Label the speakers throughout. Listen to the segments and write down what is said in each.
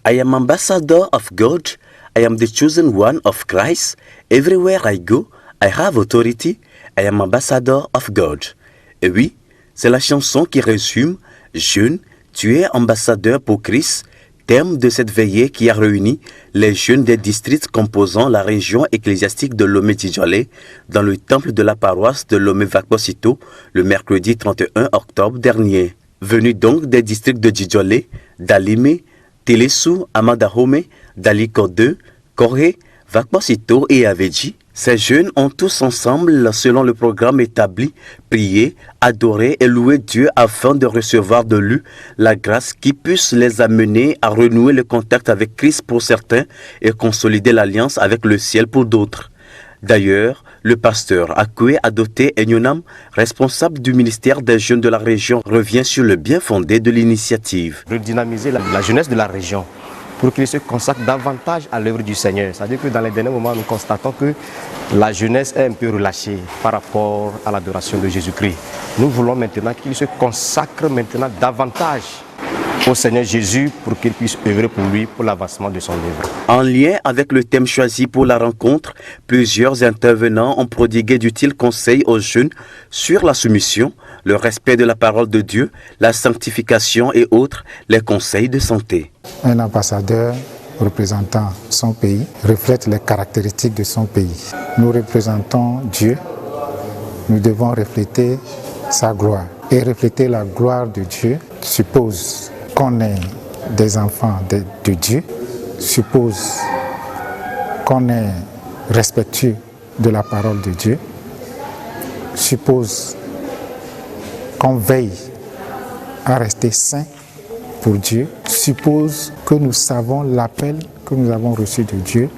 Speaker 1: I am ambassador of God. I am the chosen one of Christ. Everywhere I go, I have authority. I am ambassador of God. Et oui, c'est la chanson qui résume « Jeune, tu es ambassadeur pour Christ », thème de cette veillée qui a réuni les jeunes des districts composant la région ecclésiastique de Lomé-Djidjolé dans le temple de la paroisse de Lomé-Vakposito le mercredi 31 octobre dernier. Venus donc des districts de Djidjolé, d'Alimé, Téléssou, Amadahome, Daliko 2, Corée, Vakposito et Aveji, ces jeunes ont tous ensemble, selon le programme établi, prié, adoré et loué Dieu afin de recevoir de lui la grâce qui puisse les amener à renouer le contact avec Christ pour certains et consolider l'alliance avec le ciel pour d'autres. D'ailleurs, le pasteur Akwe Adoté Enyonam, responsable du ministère des jeunes de la région, revient sur le bien fondé de l'initiative.
Speaker 2: Redynamiser la jeunesse de la région, pour qu'ils se consacrent davantage à l'œuvre du Seigneur. C'est-à-dire que dans les derniers moments, nous constatons que la jeunesse est un peu relâchée par rapport à l'adoration de Jésus-Christ. Nous voulons maintenant qu'ils se consacrent maintenant davantage au Seigneur Jésus pour qu'il puisse œuvrer pour lui, pour l'avancement de son œuvre.
Speaker 1: En lien avec le thème choisi pour la rencontre, plusieurs intervenants ont prodigué d'utiles conseils aux jeunes sur la soumission, le respect de la parole de Dieu, la sanctification et autres, les conseils de santé.
Speaker 3: Un ambassadeur représentant son pays reflète les caractéristiques de son pays. Nous représentons Dieu, nous devons refléter sa gloire. Et refléter la gloire de Dieu suppose qu'on est des enfants de Dieu, suppose qu'on est respectueux de la parole de Dieu, suppose qu'on veille à rester saint pour Dieu, suppose que nous savons l'appel que nous avons reçu de Dieu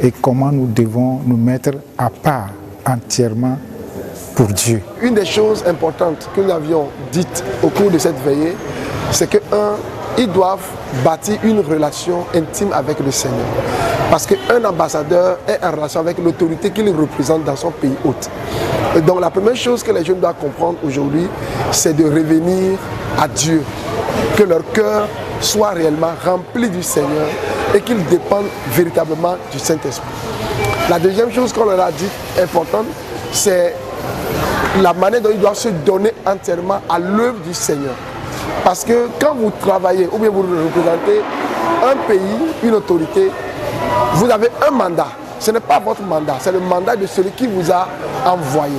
Speaker 3: et comment nous devons nous mettre à part entièrement pour Dieu.
Speaker 4: Une des choses importantes que nous avions dites au cours de cette veillée, c'est que, ils doivent bâtir une relation intime avec le Seigneur. Parce qu'un ambassadeur est en relation avec l'autorité qu'il représente dans son pays hôte. Et donc la première chose que les jeunes doivent comprendre aujourd'hui, c'est de revenir à Dieu. Que leur cœur soit réellement rempli du Seigneur et qu'ils dépendent véritablement du Saint-Esprit. La deuxième chose qu'on leur a dit, importante, c'est la manière dont ils doivent se donner entièrement à l'œuvre du Seigneur. Parce que quand vous travaillez ou bien vous représentez un pays, une autorité, vous avez un mandat. Ce n'est pas votre mandat, c'est le mandat de celui qui vous a envoyé.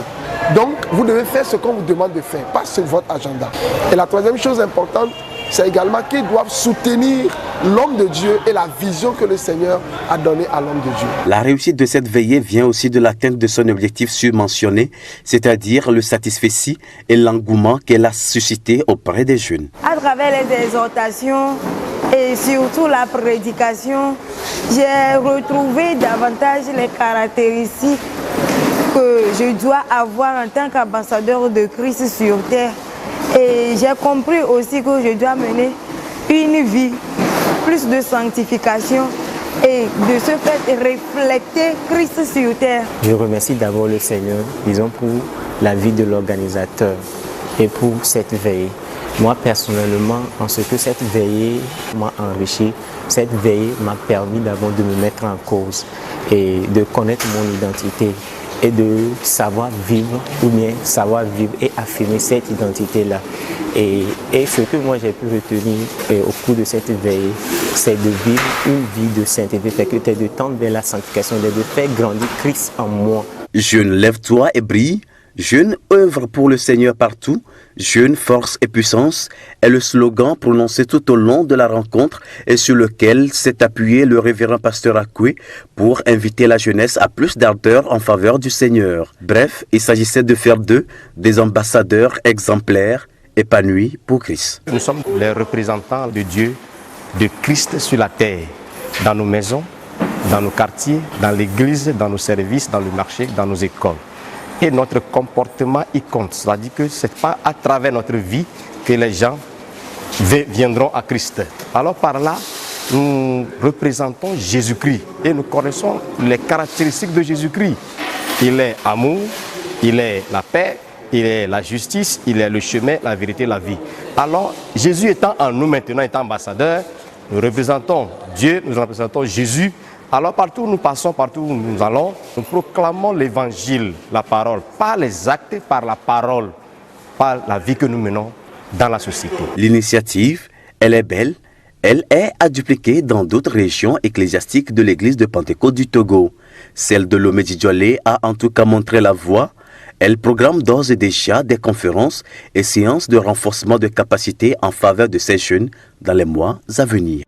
Speaker 4: Donc, vous devez faire ce qu'on vous demande de faire, pas sur votre agenda. Et la troisième chose importante, c'est également qu'ils doivent soutenir l'homme de Dieu et la vision que le Seigneur a donnée à l'homme de Dieu.
Speaker 1: La réussite de cette veillée vient aussi de l'atteinte de son objectif surmentionné, c'est-à-dire le satisfecit et l'engouement qu'elle a suscité auprès des jeunes.
Speaker 5: À travers les exhortations et surtout la prédication, j'ai retrouvé davantage les caractéristiques que je dois avoir en tant qu'ambassadeur de Christ sur terre. Et j'ai compris aussi que je dois mener une vie plus de sanctification et de ce fait refléter Christ sur terre.
Speaker 6: Je remercie d'abord le Seigneur, disons, pour la vie de l'organisateur et pour cette veillée. Moi personnellement, en ce que cette veillée m'a enrichi, cette veillée m'a permis d'abord de me mettre en cause et de connaître mon identité et de savoir vivre ou bien savoir vivre et affirmer cette identité-là. Et ce que moi j'ai pu retenir au cours de cette veillée, c'est de vivre une vie de sainteté, de tendre vers la sanctification, de faire grandir Christ en moi.
Speaker 1: Jeune, lève-toi et brille. Jeune, œuvre pour le Seigneur partout. Jeune, force et puissance est le slogan prononcé tout au long de la rencontre et sur lequel s'est appuyé le révérend pasteur Akwe pour inviter la jeunesse à plus d'ardeur en faveur du Seigneur. Bref, il s'agissait de faire d'eux des ambassadeurs exemplaires épanouis pour Christ.
Speaker 2: Nous sommes les représentants de Dieu, de Christ sur la terre, dans nos maisons, dans nos quartiers, dans l'église, dans nos services, dans le marché, dans nos écoles. Et notre comportement y compte, c'est-à-dire que ce n'est pas à travers notre vie que les gens viendront à Christ. Alors par là, nous représentons Jésus-Christ et nous connaissons les caractéristiques de Jésus-Christ. Il est amour, il est la paix, il est la justice, il est le chemin, la vérité, la vie. Alors Jésus étant en nous maintenant, étant ambassadeur, nous représentons Dieu, nous représentons Jésus. Alors partout où nous passons, partout où nous allons, nous proclamons l'évangile, la parole, par les actes, par la parole, par la vie que nous menons dans la société.
Speaker 1: L'initiative, elle est belle, elle est à dupliquer dans d'autres régions ecclésiastiques de l'église de Pentecôte du Togo. Celle de Lomé-Djidjolé a en tout cas montré la voie. Elle programme d'ores et déjà des conférences et séances de renforcement de capacités en faveur de ces jeunes dans les mois à venir.